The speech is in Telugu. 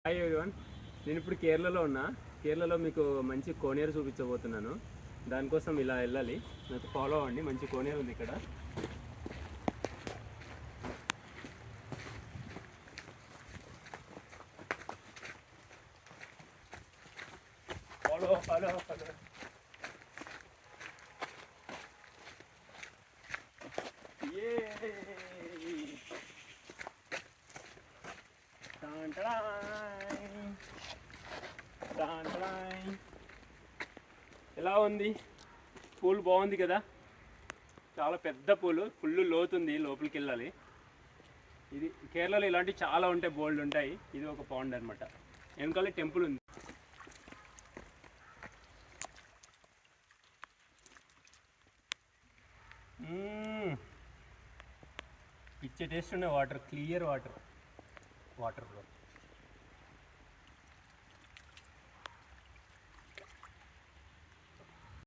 హాయ్ ఎవరివన్, నేను ఇప్పుడు కేరళలో ఉన్నా. కేరళలో మీకు మంచి కోనేరు చూపించబోతున్నాను. దానికోసం ఇలా వెళ్ళాలి, నాకు ఫాలో అవ్వండి. మంచి కోనేరు ఉంది ఇక్కడ. Follow follow follow. ఎలా ఉంది? పూల్ బాగుంది కదా, చాలా పెద్ద పూలు, ఫుల్ లోతుంది, లోపలికి వెళ్ళాలి. ఇది కేరళలో ఇలాంటివి చాలా ఉంటాయి, బోల్డ్ ఉంటాయి. ఇది ఒక పాండ్ అనమాట. వెనకాల టెంపుల్ ఉంది. ఇచ్చే టేస్ట్ ఉన్నాయి. Water, clear water, water